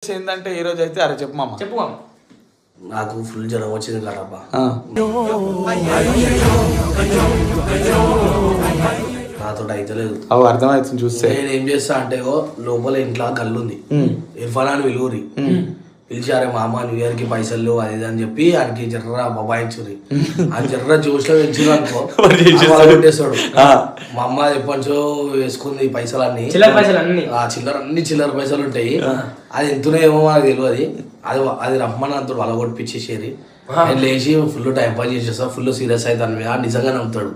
Updates ఏంటంటే ఈ రోజు అయితే అరే చెప్పు మామ. చెప్పు మామ. నాకు ఫుల్ జ్వరం వచ్చింది కదబ్బా. నాతో అయితే లేదు. అవి అర్థమవుతుంది చూస్తే. నేను ఏం చేస్తా అంటే లోపల ఇంట్లో గల్లుంది, ఇర్ఫాన్ అని విలువరి పిలిచారే మామ న్యూ ఇయర్ కి పైసలు అది ఇది అని చెప్పి ఆయనకి జర్ర బబాయించురి. ఆ జర్ర జోష్లో పెంచురు అనుకో కొట్టేస్తాడు. మా అమ్మ ఎప్పటించో వేసుకుంది పైసలన్నీ, చిల్లర పైసలు ఉంటాయి. అది ఎంతనో ఏమో మనకు తెలియదు. అది రమ్మని అంతా వాళ్ళ కొట్టిపించేసేది. నేను లేచి ఫుల్ టైం పాస్ చేసేస్తా, ఫుల్ సీరియస్ అవుతాను. నిజంగా నమ్ముతాడు.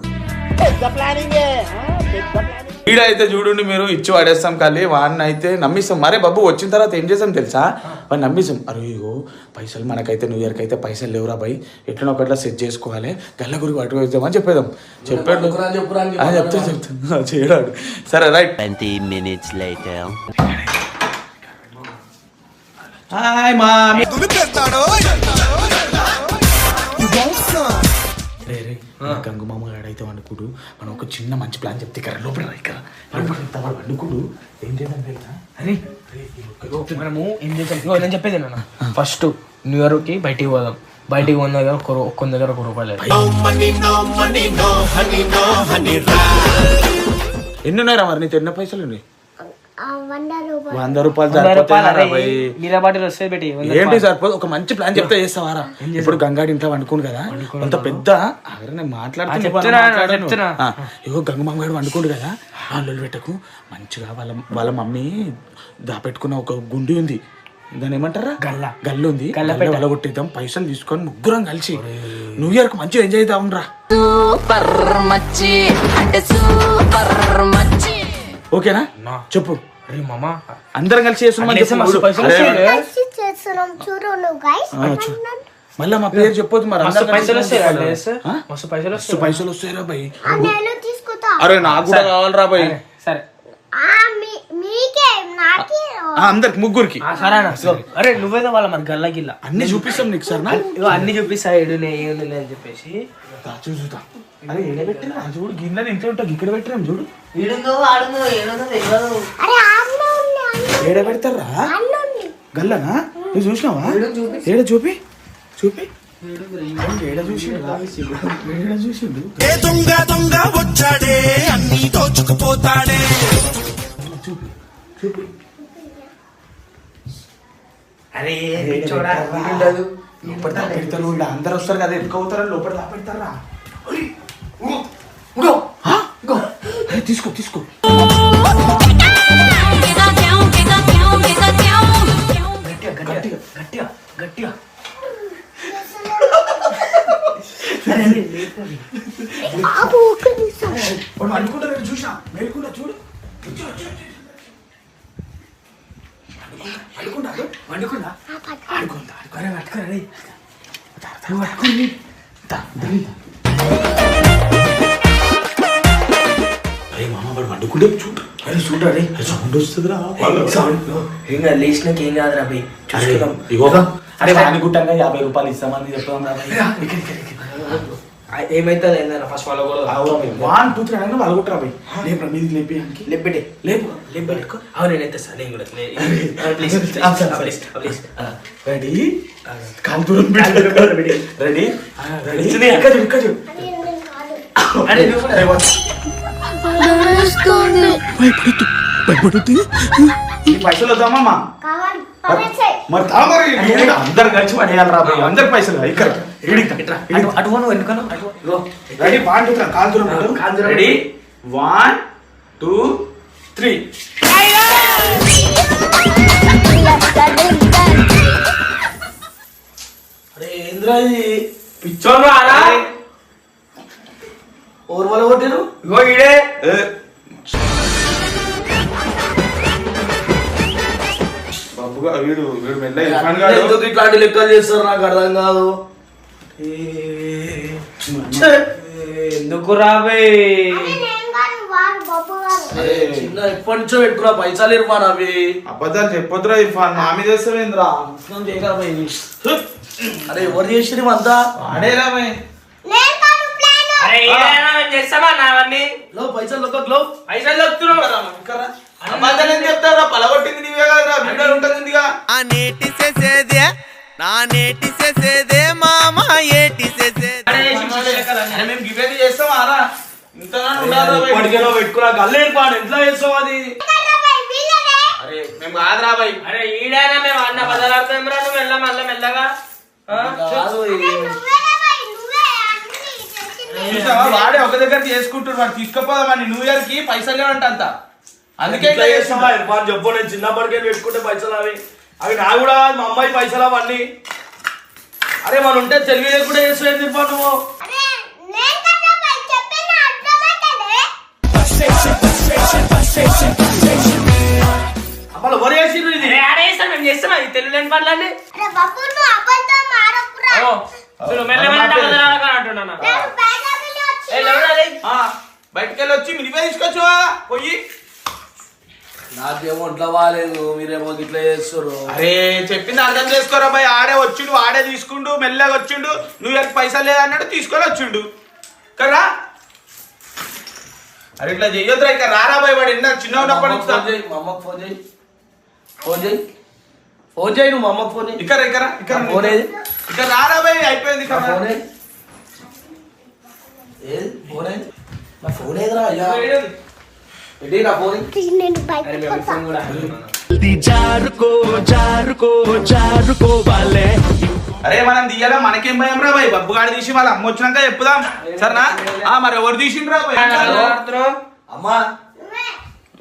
వీడైతే చూడండి మీరు ఇచ్చి పడేస్తాం కానీ వాడిని అయితే నమ్మిస్తాం. మరే బాబు వచ్చిన తర్వాత ఏం చేస్తాం తెలుసా, వాడిని నమ్మిస్తాం. అరే ఇగో పైసలు మనకైతే న్యూ ఇయర్కి అయితే పైసలు లేవురా బాయ్, ఎట్లా ఒకట్లా సెట్ చేసుకోవాలి, గల్ల గురికి పట్టుకొద్దామని చెప్పేదాం. చెప్పాడు చెప్తాను చేయడాడు. సరే రైట్. 20 minutes later. హాయ్ మామి. గంగు మామ గాడైతే వండుకుడు. మనం ఒక చిన్న మంచి ప్లాన్ చెప్తే ఇక్కడ లోపల వండుకుడు. ఏం చేద్దాం తెలుసా, అరే మనము ఏం చేద్దాం, నేను చెప్పేది నాన్న. ఫస్ట్ న్యూ ఇయర్ కి బయటికి పోదాం. బయటికి పోయిన దగ్గర ఒక్క దగ్గర ₹1 ఎన్ని ఉన్నారా మరి నీతో? ఎన్ని పైసలు ఉన్నాయి? ₹100 ఏంటి సరిపోదు. ఒక మంచి ప్లాన్ చెప్తే చేస్తావారా? ఇప్పుడు గంగాడి ఇంట్లో వండుకోండి కదా, అంత పెద్ద మాట్లాడుతున్నా. ఇగో గంగమామ గారు వండుకోండి కదా, వాళ్ళు పెట్టకు మంచిగా వాళ్ళ మమ్మీ దాపెట్టుకున్న ఒక గుండి ఉంది, దాని ఏమంటారా గల్లు ఉంది, గల్ల కొట్టిద్దాం. పైసలు తీసుకొని ముగ్గురం కలిసి న్యూ ఇయర్ కు మంచిగా ఎంజాయ్ చేద్దాం రా. ఓకేనా చెప్పు. అందరం కలిసి మళ్ళీ మా పేరు చెప్పొద్దు మరి. పైసలు వస్తాయి రా బాయ్. అరే నాకు కూడా కావాలరా బాయ్. సరే అందరికి ముగ్గురికి. అరే నువ్వేదో వాళ్ళ మరి గల్ల గిల్ల అన్ని చూపిస్తాం నీకు సార్. అన్ని చూపిస్తా ఏడునే అని చెప్పేసి చూసుతా. అరే ఏడబెట్టినా చూడు, గిన్నెలు ఇంట్లో ఉంటా, ఇక్కడ పెట్టినాం చూడు. ఏడ పెడతారా గల్లనా? నువ్వు చూసినావా? ఏడ చూపి చూపి ఏడ చూసిండు వచ్చాడే అన్ని దోచుకుపోతాడే. చూపి చూపి. అరే పెడతారు, అందరు వస్తారు కదా, ఎత్తుకవుతారని లోపల దా పెడతారా? తీసుకో తీసుకో. గట్టిగా గట్టిగా. అనుకుంటా చూసా మేలుకుండా చూడు. వండుకుండా అరే మామ వాడు వండుకుంటే చూడు. అరే చూడాలి సౌండ్ వస్తుందిరా. ఇంకా లేచినాక ఏం కాదురా భయ్. ఇగో అరే వాడుకుంటాగా ₹50 ఇస్తామని చెప్తాం. ఏమైతే ఫస్ట్ వాళ్ళు కూడా 1 2 3 అనగా వాళ్ళు కొట్టరా భయ్. లేపు మీది లేపి లేపు అవును నేనైతే సార్ నేను కూడా రెడీ కాలు దూరం రెడీ పైసలు వద్దామా మరి అందరు కలిసి పడేయాలి రా భయ్. అందరికి పైసలు ఇక్కడ రెడీ 1 2 3 కాలు దూరం రెడీ 1 2 3. అరే ఏంద్రా ఇది పిచ్చోళ్ళు అలా ఓరు వాళ్ళు కొట్టారు. ఇగో ఈడే బాబుగా వీడు ఇట్లాంటి లెక్కలు చేస్తారు, నాకు అర్థం కాదు. ఎందుకు రాబే చిన్న ఎప్పటి నుంచో పెట్టుకున్నా పైసలు ఇర్ఫాన్. అవి అబద్ధాలు చెప్పొద్దురా ఇర్ఫాన్, మా మీద చేస్తావేంద్రా? అరే ఎవరు చేసిరు అంతా? అడేరా భయ్. చేస్తామా పైసలు అబద్ధాలు ఏం చెప్తావురా? పలగొట్టింది నీవే కదరా, వీడియో ఉంటుందిగా. ఆ నేటి చేసేదే నా నేటి చేసేదే మామ ఏటి చేసేదే. అరే మేము గివేది చేస్తాం ఆరా, ఇంతగా ఉండాలి. పడికెలో పెట్టుకున్నా గల్లేరు పాడు ఎట్లా చేస్తావు అది? అరే మేము కాదురా బాయ్. అరే ఈడైనా మేము అన్న బదలాడుతాం రా, నువ్వు వెళ్ళా మళ్ళా మెల్లగా. కాదు చూసావా వాడే ఒక దగ్గర చేసుకుంటున్నాడు, వాడు తీసుకుపోదామని న్యూ ఇయర్ కి పైసలు లేవంట అంత. అందుకే ఇట్లా చేస్తావా ఇర్ఫాన్ చెప్పు. నేను చిన్నప్పటికే పెట్టుకుంటే పైసలు అవి అవి నా కూడా మా అమ్మాయి పైసలు అవన్నీ. అరే మనం ఉంటే తెలివి లేకుండా చేస్తుంది ఇర్ఫాన్ నువ్వు. అమ్మాయి ఎవరు చేసిండ్రు ఇది? ఆడేస్తాం మేము చేస్తాం, అది తెలుగు లేని పనులన్నీ. బయటకెళ్ళి వచ్చి మినిపే తీసుకొచ్చువా పోయి. నాకేమో ఇట్లా బాగాలేదు, మీరేమో ఇట్లా చేస్తారు. అరే చెప్పింది అర్థం చేసుకోరా బాయ్. ఆడే వచ్చిండు, ఆడే తీసుకుండు, మెల్లగా వచ్చిండు. న్యూ ఇయర్ పైసలు లేదన్నాడు, తీసుకొని వచ్చిండు కదా. అరే ఇట్లా చెయ్యొద్దురా, ఇక రారా బాయ్. వాడు ఎన్న చిన్న ఉన్నప్పటి నుంచి మా అమ్మకి ఫోన్ చేయి, ఫోన్ చేయి, ఫోన్ చేయి. నువ్వు మా అమ్మకి ఫోన్ చేయి. ఇక్కడ ఇక్కడ ఇక్కడ ఫోన్ ఏది? ఇక్కడ రారా బాయ్, అయిపోయింది ఇక్కడ. ఫోన్ ఏది? ఏది ఫోన్ ఏది? నా ఫోన్ ఏదిరా అయ్యా? ఎడి నా ఫోన్? అరే మనం తీయాలా, మనకేం భయం రా బాయ్. బబ్బుగాడు తీసి వాళ్ళ అమ్మ వచ్చినాక చెప్పుదాం సరేనా. మరి ఎవరు తీసిండ్రా బాయ్? అమ్మా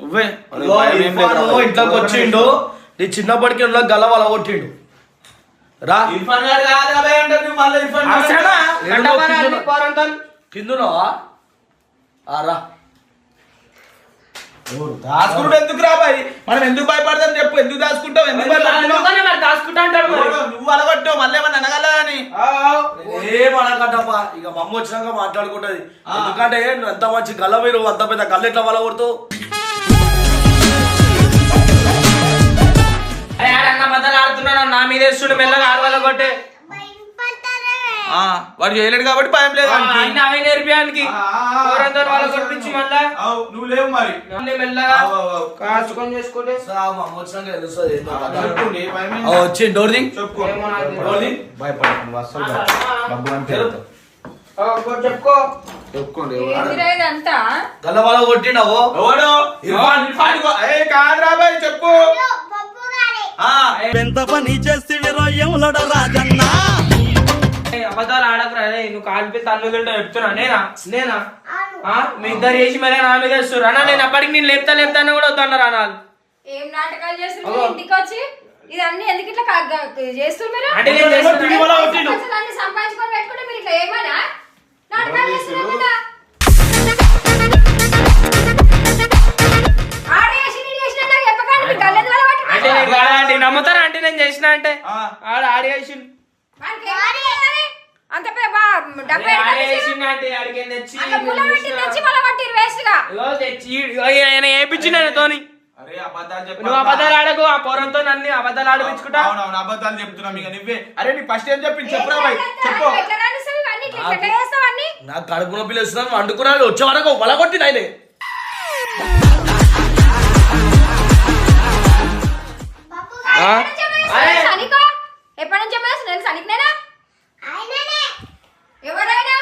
నువ్వే. ఇంట్లోకి వచ్చిండు, నీ చిన్నప్పటికి ఉన్న గల వల కొట్టిండు. రా ఇర్ఫాన్ గారు కాదురా బాయ్ అంటారు నువ్వు మళ్ళీ. ఇర్ఫాన్ కిందున్నావా? రా దాచుకుంటూ ఎందుకు రా బాయ్? మనం ఎందుకు భయపడతాం చెప్పు? ఎందుకు దాచుకుంటావు? ఎందుకు భయపడతావు? దాచుకుంటా అంటారు. నువ్వు అలగొట్టావు మళ్ళీ ఏమన్నా అనగలదని. ఏమనకట్టప్ప, ఇక మా అమ్మ వచ్చినాక మాట్లాడుకుంటది. ఎందుకంటే నువ్వు ఎంత మంచి గల్ల, మీరు అంత పెద్ద గల్ల ఎట్లా వల కొడుతావు? బదలాడుతున్నాను నా మీద వేస్తుండే మెల్లగా ఆడవాళ్ళ కొట్టే. వాడు చేయలేడు కాబట్టి భయం లేదు. అవే నేర్పియానికి వాళ్ళ కొట్టించి మళ్ళా నువ్వు లేవు మరి మెల్లగా కాచుకొని చేసుకుంటే మా అమ్మ వచ్చినాక తెలుస్తుంది. వచ్చి డోర్ దింగ్ చెప్పుకో. చెప్పుకోండి. గల్ల వల కొట్టిండవు ఎవడు? ఇర్ఫాన్. కాదురా బాయ్ చెప్పు. ఎంత పని చేసిరో ఎములడ రాజన్న. అబద్ధాలు ఆడకురా. నువ్వు కాలిపి తల్లుతుంటే చెప్తున్నా. నేనా మీ ఇద్దరు చేసి మళ్ళీ నా మీద వేస్తారు అన్న. నేను అప్పటికి నేను లేపుతా కూడా వద్దన్నారు అన్నాను. ఏం నాటకాలు చేస్తున్నారు ఇంటికి వచ్చి? ఇదన్నీ ఎందుకు ఇట్లా చేస్తున్నారు? అంటే నేను సంపాదించుకొని పెట్టుకుంటే మీరు ఇట్లా ఏమన్నా నాటకాలు చేస్తున్నారు? నమ్ముతారా అంటే నేను చేసిన అంటే ఆడ ఆడేసి అంత ఏపించినతోని నువ్వు అబద్ధాలు ఆడకు. ఆ పొరంతో నన్ను అబద్ధాలు ఆడిపించుకుంటా. అబద్ధాలు చెప్తున్నాం ఇక నువ్వే. అరే నీ ఫస్ట్ ఏం చెప్పింది చెప్పురా బాయ్ చెప్పు. నాకు కడుపు నొప్పి వేస్తున్నాను, వండుకున్నాను. వచ్చే వరకు వల కొట్టిన ఆయనే. ఎప్పటి నుంచి తెలుసు సనికినేనా? ఎవరైనా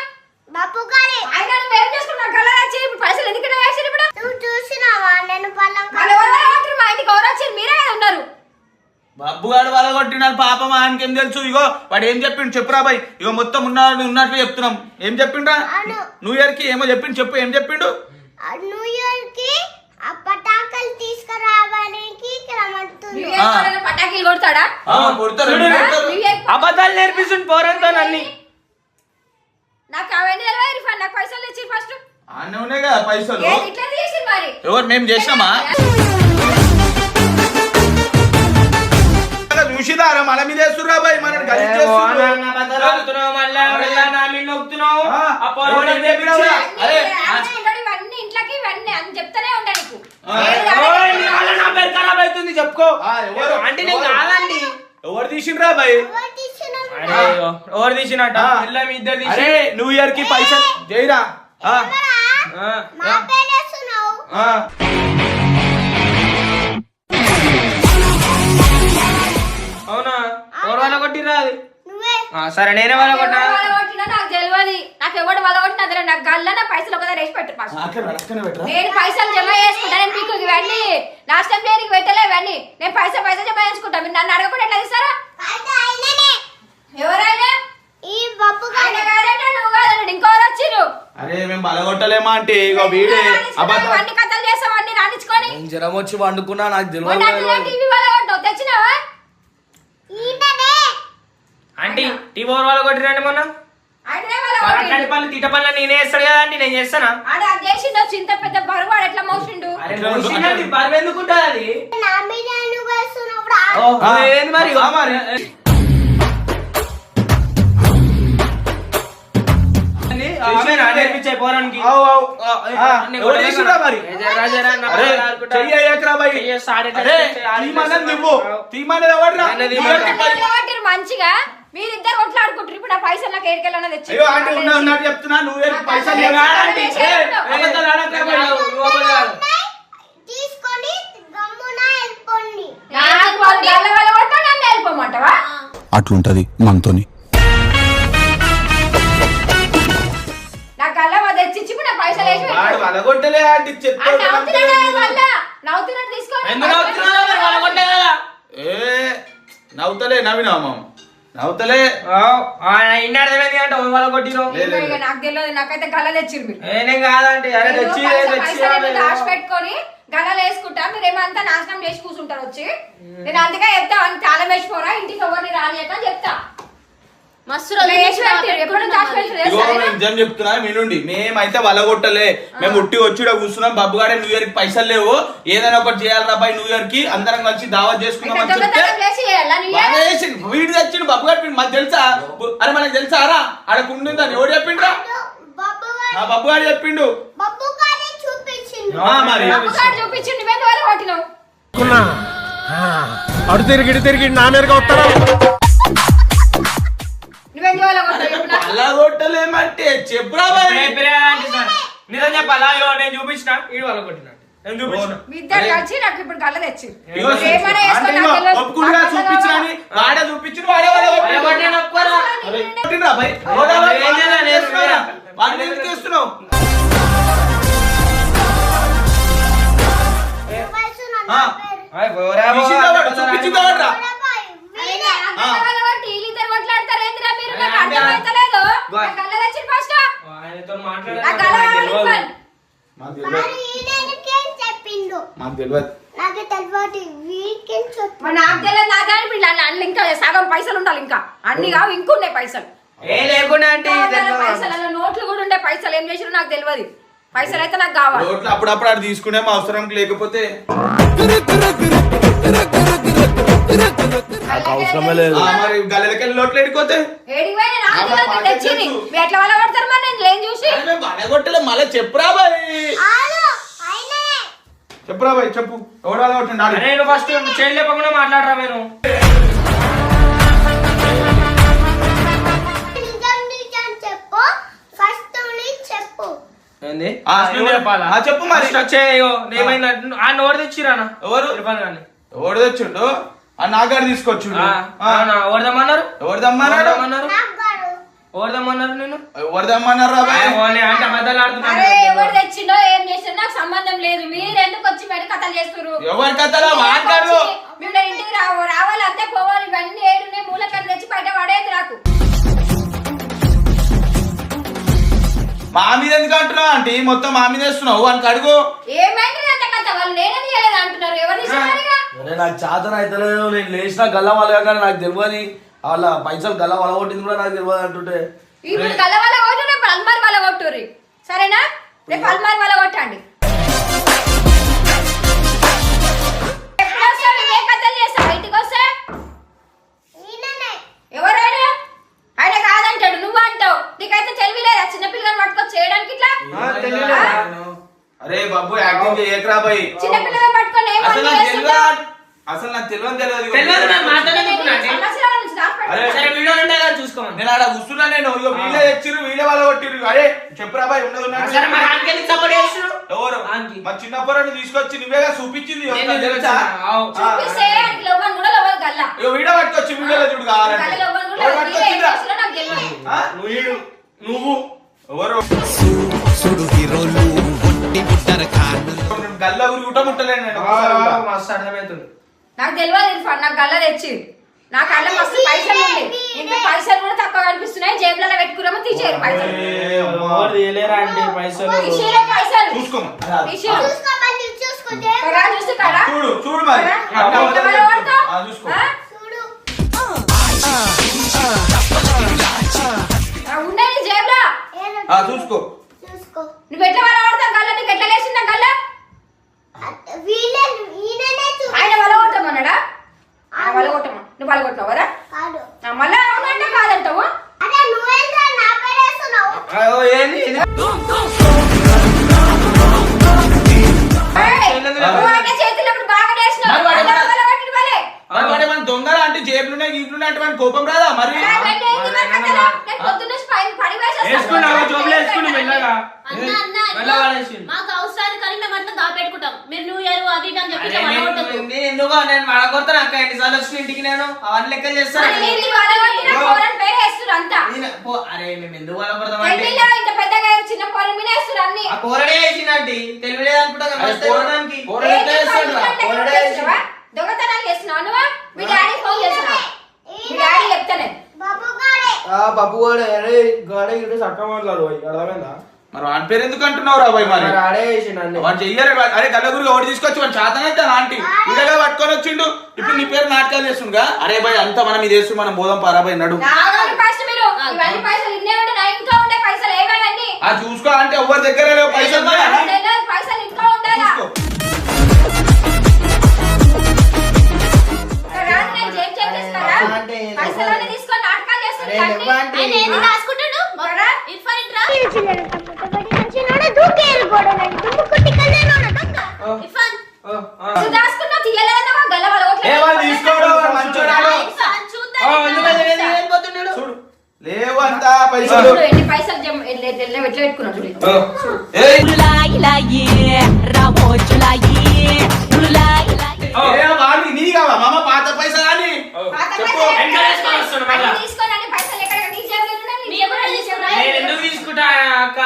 బాపు గారి ఆయన ఏం చేసుకున్నా గల్ల వచ్చి ఇప్పుడు పైసలు ఎందుకు వేసారు? ఇప్పుడు నువ్వు చూసినావా? నేను పళ్ళం మా ఇంటికి ఎవరు వచ్చారు? మీరే ఉన్నారు. బబ్బుగాడు వల కొట్టినాడు పాపం. ఆయనకేం తెలుసు? ఇగో వాడు ఏం చెప్పిండు చెప్పురా బాయ్. ఇగో మొత్తం ఉన్నట్లు చెప్తున్నాం. ఏం చెప్పిండ్రా? న్యూ ఇయర్ కి ఏమో చెప్పిండు, చెప్పు ఏం చెప్పిండు? న్యూ ఇయర్ కి పటాకులు తీసుకురావడానికి పటాకులు కొడతాడా? అబద్ధాలు నేర్పిస్తుంది పోరంతో నన్ను. నాకు అవన్నీ తెలియదు. నాకు పైసలు తెచ్చి ఫస్ట్ అన్నీ ఉన్నాయి కదా పైసలు. ఇట్లా తీసి మరి ఎవరు మేము చేసినామా? చూసిదారా మన మీద వేస్తుర్రా బాయ్. మన ఇవన్నీ ఇంట్లోకి ఇవన్నీ అని చెప్తానే ఉంటా నీకు. ఖరాబ్ అవుతుంది చెప్పుకో. అంటే నేను కాదండి. ఎవరు తీసిండ్రా బాయ్? ఎవరు తీసినట్ట? మీ ఇద్దరు తీసి న్యూ ఇయర్ కి పైసలు చేయరా. మా పేరేస్తున్నావు కొట్టిరా అది నువ్వే సరే నేనే వాళ్ళ కొట్టినా కొట్టినా నాకు తెలియదు. నాకు ఎవడు వాళ్ళ కొట్టినా తెలియదు. నాకు గల్ల నా పైసలు ఒకదా రేసి పెట్టు ఫస్ట్. అక్కనే పెట్టరా నేను పైసలు జమ చేసుకుంటా. నేను మీకు ఇవన్నీ లాస్ట్ టైం దేనికి పెట్టలే ఇవన్నీ. నేను పైసలు జమ చేసుకుంటా. మీరు నన్ను అడగకుండా ఎట్లా ఇస్తారా? ఎవరైనా ఈ బొప్పు ఆయన కాదంటే నువ్వు కాదండి ఇంకోరు వచ్చిర్రు. అరే మేము బలగొట్టలేమా అంటే ఇక వీడే అబద్ధం అన్ని కథలు చేస్తావు అన్ని రానిచ్చుకొని నేను జ్వరం వచ్చి వండుకున్నా నాకు మొన్న అట్లా తెలియదు టీవీ వాళ్ళ కొట్టావు తెచ్చినావా? ఈయననే ఆంటీ టీ బోర్ వాళ్ళు కొట్టిరండి మొన్న ఆయననే వాళ్ళ అట్లాంటి కొట్టిండు. పనులు తిట్ట పనులు నేనే చేస్తాడు కదా అండి నేను చేస్తానా ఆడ అది చేసిండు చింత పెద్ద బరువు ఆడ ఎట్లా మోసిండు. అరే మోసిందండి, బరువు ఎందుకుంటుంది అది నా మీద నువ్వు వేస్తున్నప్పుడు ఏంది మరి మరి నేర్పించే పోరానికి ఎవరు చేసిర్రా మరి? అరే చెయ్యి అయ్యాకరా భయ్. అరే తీమన్నది నువ్వు తీమన్నది ఎవడ్రా? కొట్టిరు మంచిగా మీరిద్దరు కొట్లాడుకుంటారు. ఇప్పుడు నా పైసలు నాకు ఏడికెళ్ళన్నా తెచ్చి అయ్యో ఆంటీ ఉన్నట్టు చెప్తున్నా నువ్వు పైసలు లేవా? ఆంటీ అబద్ధాలు ఆడకురా భయ్. తీసుకొని గమ్మున వెళ్ళిపోండి. నాకు వాళ్ళు గల్ల గల్ల కొడతా నన్ను వెళ్ళిపోమంటావా? అట్లుంటది మనతోని. నాకు గల్ల తెచ్చిచ్చి ఇప్పుడు నా పైసలు వేసి వాడు బలగొట్టలే ఆంటీ చెప్తాడు నవ్వుతున్నట్టు తీసుకోండి. ఎందుకు నవ్వుతున్నావు? మరి వాళ్ళు కొట్టే కదా ఏ నవ్వుతలే నవ్వినా మామ నవ్వుతలే ఇన్నర్థమైంది అంటే వాళ్ళ కొట్టిరు ఇక నాకు తెలియదు. నాకైతే గల్ల తెచ్చిరు మీరు. నేనేం కాదంటే అరే నేను తెచ్చి పైసలు ఏమో దాచి పెట్టుకొని గల్లలు వేసుకుంటా. మీరేమంతా నాశనం చేసి కూర్చుంటారు వచ్చి. నేను అందుకే చెప్తా అని తాళం వేసిపోరా ఇంటికి ఎవరిని రానియక అని చెప్తా. మస్తు ఎప్పుడు దాచి పెడతారు ఇగో మేము నిజం చెప్తున్నా మీనుండి మేమైతే వలగొట్టలే మేము ఉట్టి వచ్చి ఈడ కూర్చున్నాం బబ్బుగాడే న్యూ ఇయర్ కి పైసలు లేవు ఏదైనా ఒకటి చేయాలరా బాయ్ న్యూ ఇయర్ కి అందరం కలిసి దావత్ చేసుకుందాం అని చెప్తే బాగా చేసిండు. వీడు తెచ్చిండు బబ్బుగాడు మాకు తెలుసా? అరే మనకు తెలుసా రా ఆడకుండిందని ఎవడు చెప్పిండ్రా? ఆ బబ్బుగాడు చెప్పిండు. బొప్పు గారి చూపించింది. మరి చూపించి నువ్వెందు వల్ల కొట్టినావు? అడు తిరిగి నా మీదగా వస్తారా? నువ్వెందు వల్ల కొట్టావు? వలగొట్టలేమంటే చెప్పురా బాయ్. నిజం చెప్పాలా ఇగో నేను చూపించిన ఈడు వాళ్ళ కొట్టిన నేను చూపించిన మీ ఇద్దరు కలిసి నాకు ఇప్పుడు గల్ల తెచ్చి ఇగో అంటే ఇగో ఒప్పుకుడుగా చూపించని వాడే చూపించిన వాడే కొట్టిండ్రా బాయ్. వాడిని ఎందుకు చేస్తున్నావు? చూపించిందా కొట్లాడతారు ఏంటిరా మీరు? నాకు అర్థమైతలేదు. నాకు గల్ల తెచ్చి ఫస్ట్ ఆయనతో మాట్లాడాలి నాకు గల్ల కావాలి. మాకు మరి ఈయనకేం చెప్పిండు? తెలియదు నాకు తెలియదు. వీకేం చెప్పు. మరి నాకు తెలియదు. నా దాని పిల్ల అన్ని ఇంకా సగం పైసలు ఉండాలి. ఇంకా అన్ని కావు ఇంకున్నాయి పైసలు. ఏ లేకుండా అంటే పైసలు అలా నోట్లు కూడా ఉండే పైసలు ఏం చేసినా నాకు తెలియదు. పైసలు అయితే నాకు కావాలి. రోడ్లు అప్పుడప్పుడు ఆడు తీసుకునే మా అవసరం లేకపోతే అవసరమే లేదు మరి గల్లెలకెళ్ళి లోట్లు ఎడిపోతే ఏడికి పోయినా నాకు తెలియదు. మీరు తెచ్చింది మీరు ఎట్లా వల్ల కొడతారు మరి నేను లేని చూసి బలగొట్టలే మళ్ళీ చెప్పురా బాయ్. ఆలు ఆయననే. చెప్పురా బాయ్ చెప్పు ఎవడు బలగొట్టండి ఆడు. నేను ఫస్ట్ చేయి లేపకుండా మాట్లాడరా మీరు నిజం చెప్పు. ఫస్ట్ చెప్పు. ఏంది ఆ, నువ్వు చెప్పాలా? చెప్పు మరి. ఫస్ట్ వచ్చే ఇగో ఏమైంది ఆ నోరు తెచ్చిరానా ఎవరు? ఇర్ఫాన్ గాని ఎవడు తెచ్చిండు? ఆ నాగాడు తీసుకొచ్చిండు. ఎవరిదమ్మన్నారు ఎవరు దమ్మన్నాడు? ఎవరిదమ్మన్నారు నాకు గారు. ఎవరిదమ్మన్నారు నేను ఎవరు దమ్మన్నారా బాయ్? అంటే అబద్ధాలు ఆడుతున్నా అరే ఎవరు తెచ్చిండో ఏం చేసిండో నాకు సంబంధం లేదు. మీరు ఎందుకు వచ్చి మెడ కథలు చేస్తున్నారు? ఎవరి కథలో మాట్లాడు. మేము నా ఇంటికి రావాలి అంతే పోవాలి. ఇవన్నీ ఏడునే మూలకని తెచ్చి బయట పడేది నాకు. మా మీద ఎందుకు అంటున్నావు ఆంటీ? మొత్తం మా మీద వేస్తున్నావు అని అడుగు. ఏమైంది అంత కథ? వాళ్ళు నేనే తీయలేదు అంటున్నారు. ఎవరు తీసినారుగా? నాకు చాతన అయితలేదు నేను లేచిన గల్ల వాళ్ళ కానీ నాకు తెలియదు వాళ్ళ పైసలు గల్ల వాళ్ళ కొట్టింది కూడా నాకు తెలియదు అంటుంటే ఇప్పుడు గల్ల వల్ల కొట్టు రేపు అల్మార్ వల్ల కొట్టుర్రి సరేనా? రేపు అల్మార్ వల్ల కొట్టండి. ఎప్పుడు వస్తావు? ఏ కథలు చేస్తావు? ఇంటికి వస్తే ఈయననే. ఎవరైనా ఆయన కాదంటాడు నువ్వు అంటావు. నీకైతే తెలివి లేదా చిన్నపిల్లగాని పట్టుకొని చేయడానికి ఇట్లా? అరే బాబు యాక్టింగ్ చేయకరా బాయ్. చిన్నపిల్లగాని పట్టుకొని ఏం అసలు పని నాకు చేస్తున్నావు? తెలియదు. అసలు నాకు తెలియదు తెలియదు నాకు మాట్లాడేందుకున్నాండి సమస్యల నుంచి దాచిపెట్టు. సరే వీడియో ఉంటే కదా చూసుకోమని నేను ఆడ కూర్చున్నా. నేను ఇగో వీళ్ళే తెచ్చిర్రు వీళ్ళే వాళ్ళ కొట్టిర్రు. అరే చెప్పురా బాయ్ ఉన్నది ఉన్నట్టు. సరే మరి ఆంటీకి సపోర్ట్ చేస్తున్నావు ఎవరు? ఆంటీ. మా చిన్న పొరను తీసుకొచ్చి నువ్వేగా చూపించింది నేను తెలుసా? తెలుసా? చూపిస్తే ఆయనకి లవ్వని కూడా లవ్వదు గల్లా. ఇగో వీడియో పట్టుకొచ్చి వీడియోలో చూడు కావాలంటే గల్లలో ఎవరు కూడా ఎవరు మీరే ఏం పట్టుకొచ్చిండ్రా? చేస్తున్నారో నాకు తెలియదు. ఆ? నువ్వు ఎవరు సుడు హీరోలు ఒట్టి బుట్టర కాళ్ళు గల్లా ఊరి గుట్ట ముట్టలేను నేను ఒకసారి కూడా. మస్తు అర్థమవుతుంది. నాకు తెలియదు ఇర్ఫాన్, నాకు గల్ల తెచ్చి నాకు అల్ల మస్తు పైసలు ఉండే. ఇంత పైసలు కూడా తక్కువ కనిపిస్తున్నాయి, జేబులలో పెట్టుకున్నామో తీసేయరు పైసలు. ఎవరు తీయలేరా అంటే పైసలు తీసేయరు పైసలు, చూసుకోమా తీసేయరు. చూసుకోమని చూసుకుంటే రా చూసి కాడా చూడు మరి ఎంత వల్ల కొడతావ్? ఆ, చూసుకో ఆ? చూడు ఉండేది జేబులో. ఆ, చూసుకో చూసుకో నువ్వు ఎట్లా వల్ల కొడతావు గల్ల? నీకు ఎట్లా లేచిందా గల్ల? వీళ్ళే ఈయననే చూడు ఆయన వల్ల కొట్టమన్నాడా? ఆయన వల్ల కొట్టమా? నువ్వు వల్ల కొట్టావు కదా? కాదు మళ్ళా అవునంటే కాదంటావు? అదే నువ్వేంద్రా నా పేరేస్తున్నావు ఏంది ఏయ్, నువ్వు అంటే చేతులు ఇప్పుడు బాగా వేసినావు. మరి వాడు మళ్ళా వల్ల కొట్టిన వాళ్ళే. మరి వాడు ఏమన్నా దొంగల అంటే జేబులున్నాయి గీపులున్నాయి అంటే వాడికి కోపం రాదా మరి ఆ, గడ్డి ఏంది మరి కథలో? నేను పొద్దున్న నుంచి పడి వేసేస్తాను. వేసుకున్నావా? జోబులో వేసుకున్నావు మెల్లగా. అన్న అన్న మెల్ల వాడేసిండు. మాకు అవసరానికి కానీ మేము అట్లా దాపెట్టుకుంటాం. మీరు న్యూ ఇయర్ అవి ఇవి అని చెప్పి అరే ఇట్లా నేను వడగొట్టొద్దు. ఎందుకో నేను వడగొడతాను అక్క. ఎన్నిసార్లు వచ్చిన ఇంటికి నేను అవన్నీ లెక్కలు చేస్తాను. మరి నీళ్ళు వల్ల కొట్టినా కూరని పేరు వేస్తున్నారు అంతా. అరే మేము ఎందుకు వడగొడతామంటే పెళ్ళిలో ఇంత పెద్దగా చిన్న కూర మీద వేస్తున్నారు అన్ని. ఆ కూరడే వేసినట్టు తెలివిలేదు అనుకుంటా కదా అరే వస్తాయి కొనడానికి. కూరలు ఎంత చేస్తాడు రా? కూరడే వేసినావా? దొంగతనాలు చేస్తున్నావా నువ్వు? మీ డాడీ ఫోన్ చేస్తున్నావా? మీ డాడీ చెప్తానే. బాబు గారే పప్పు కూడా అరే గాడే ఇటు చక్క మాట్లాడు అర్థమైందా? మరి వాడి పేరు ఎందుకు అంటున్నావు రా బాయ్ మరి ఆడే వేసిండు వాడు చెయ్యరు అరే గల్లగురికి ఒకటి తీసుకొచ్చి వాడు చేతనైతే ఆంటీ ఇడగా పట్టుకొని వచ్చిండు ఇప్పుడు నీ పేరు నాటకాలు చేస్తుండగా అరే బాయ్ అంతా మనం ఇది వేస్తూ మనం పోదాం పారాబాయ్ నడు నాగోని పైసలు మీరు ఇవన్నీ పైసలు ఇన్నే ఉండే నా ఇంట్లో ఉండే పైసలు ఏవన్నీ ఆ చూసుకో అంటే ఎవరి దగ్గర లేవు పైసలు పైసలు ఇంట్లో ఉండాలా? ఇక్కడ రాని నేను జేబు చెక్ చేస్తారా? అంటే పైసలన్నీ తీసుకొని నాటకాలు చేస్తున్నారు అరే అన్ని. లేవ్వంటే ఆయన ఏంది రాసుకుంటాడు? మరా? ఇర్ఫాన్ ఇట్రా. ఇర్ఫాన్ నువ్వు దాచుకున్నావు తీయలేదన్నావా? గల్ల వాళ్ళ ఏ వాళ్ళు తీసుకోడు వాడు మంచోడు వాడు. ఇర్ఫాన్ చూద్దాం. చూడు లేవు అంతా పైసలు చూడు ఎన్ని పైసలు ఎట్లా పెట్టుకున్నావు చూడు. ఏయ్, ఏ వాడిని నీ కావా మామ పాత పైసలు అని పాత చెప్పు. పైసలు ఎంత వేసుకొని వస్తున్నావు మళ్ళా? అన్ని తీసుకొని అన్ని పైసలు ఎక్కడ నీ జేబులో ఉన్నాయి? నీ మీ జేబులో ఎవరు నీ జేబులో తీసుకున్నారు? నేను ఎందుకు తీసుకుంటా అక్క?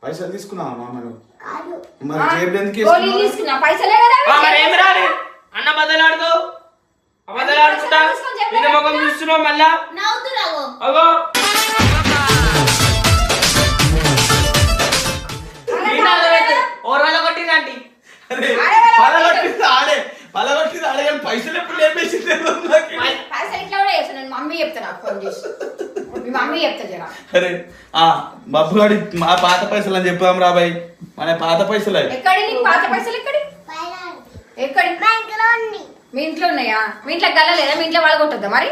పైసలు తీసుకున్నావా మామ నువ్వు కాదు మరి జేబులు ఎందుకు గోళీలు వేసుకున్నావు? తీసుకున్నా పైసలే కదా అవి. మరి ఏమి రాని అన్న బద్దలాడుతూ అబద్దలాడుకుంటా నిన్న ముఖం చూస్తున్నావు మళ్ళా నవ్వుతురావు. అగో ఓర్వల కొట్టిందండి. అరే, పలగొట్టింది ఆడే పలగొట్టింది ఆడే కానీ పైసలు ఎప్పుడు లేపేసింది నాకు. పైసలు ఇట్లా కూడా చేస్తాను నేను మమ్మీ చెప్తా నాకు ఫోన్ చేసి మీ మమ్మీ చెప్తా జరా అరే ఆ బబ్బుగాడి మా పాత పైసలు అని చెప్పాం రాబాయ్ మన పాత పైసలు అవి ఎక్కడి నీకు పాత పైసలు ఎక్కడి పైన ఎక్కడి బ్యాంకులో ఉంది మీ ఇంట్లో ఉన్నాయా? మీ ఇంట్లో గల్ల లేదా? మీ ఇంట్లో వాళ్ళు కొట్టద్దా మరి?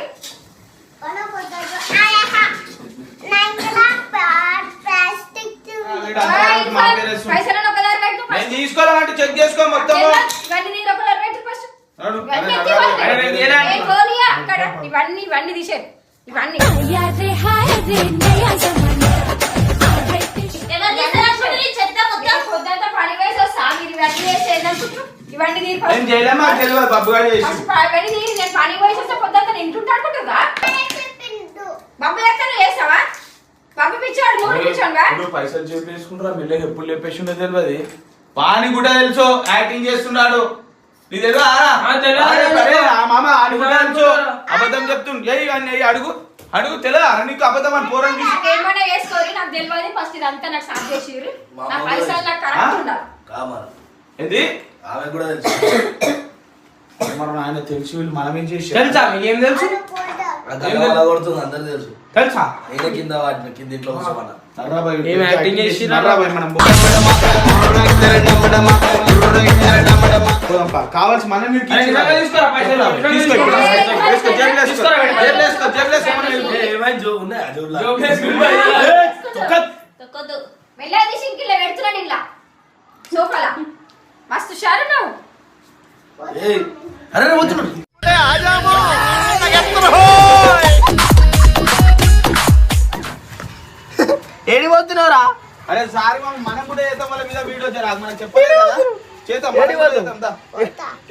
కొనకొద్దరు ఆహా నా ఇంట్లో ప్లాస్టిక్ పైసలను ఒకదారి పెట్టు నేను first. తీసుకోవాలంటే చెక్ చేసుకో మొత్తం ఇవన్నీ నీరు ఒకదారి పెట్టు ఫస్ట్. నడు. ఇవన్నీ అరే, ఎత్తి నడు, ఇవ్వండి. నడు, నడు, నడు. ఏ గోలియా అక్కడ ఇవన్నీ తీసేరు ఇవన్నీ ఎవరు తీసుకురాకుండా ఈ చెత్త మొత్తం? పొద్దుంతా పని వేసి వస్తా మీరు ఇవన్నీ వేసి ఏందనుకుంటున్నారు? ఇవన్నీ నీరు నేను చేయలేమా తెలియదు బబ్బుగాడు చేసి ఫస్ట్ ఇవన్నీ నీరు నేను పని వేసి వస్తే పొద్దుంతా నేను ఇంటుంటా అనుకుంటుందా? చెప్పిండు బాబు ఎక్కడ చేస్తావా? బాబు పిచ్చాడు నువ్వు పిచ్చాడుగా? ఇప్పుడు పైసలు చెప్పి వేసుకుంటారా మెల్లగా ఎప్పుడు లేపేసిండో తెలియదు వాణి కూడా తెలుసు యాక్టింగ్ చేస్తున్నాడు నీ తెలియదా ఆ, తెలియదు. అరే, ఆ మామ ఆడి కూడా తెలుసు అబద్ధం చెప్తుండే ఇవన్నీ అడుగు అడుగు తెలియదా నీకు అబద్ధం అని పోరం తీసి నాకేమైనా వేసుకోరు నాకు తెలియదు ఫస్ట్ ఇదంతా నాకు సాఫ్ చేసిర్రు నా పైసలు నాకు కరెక్ట్ ఉండాలి కామన్ ఏంది ఆమె కూడా తెలుసు మరి ఆయన తెలిసి వీళ్ళు మనమేం చేసి తెలుసా మీకేం తెలుసు? ఆ గల్ల వల్ల కొడుతుంది అందరు తెలుసు తెలుసా? నేనే కింద వాటిని కింద ఇంట్లో కూర్చోమన్నా ఏం యాక్టింగ్ చేసిర్రా? మనం కావాల్సి మనం అరే, నిజంగా తీసుకోరా పైసలు? తీసుకో ఇప్పుడు. వేసుకో, జేబులో వేసుకో. తీసుకోరా మేడం. జేబులో వేసుకో, జేబులో వేసుకో, మనం వెళ్ళిపో. ఏమైనా జో ఉన్నాయా జోబులో? జోబులో వేసుకుంటా. ఏయ్, తొక్కత్. తొక్కొద్దు. మెల్లగా తీసి ఇంకిల్ల పెడుతున్నాను ఇలా సోఫాల మస్తు షారు నువ్వు ఏయ్, అరే రే, వస్తున్నాడు. ఏడి పోతున్నావురా? అరే సారీ మనం కూడా చేద్దాం వాళ్ళ మీద వీడియో జరా మనం చెప్పలేదు కదా చేద్దాం మనం కూడా చేద్దాం దా.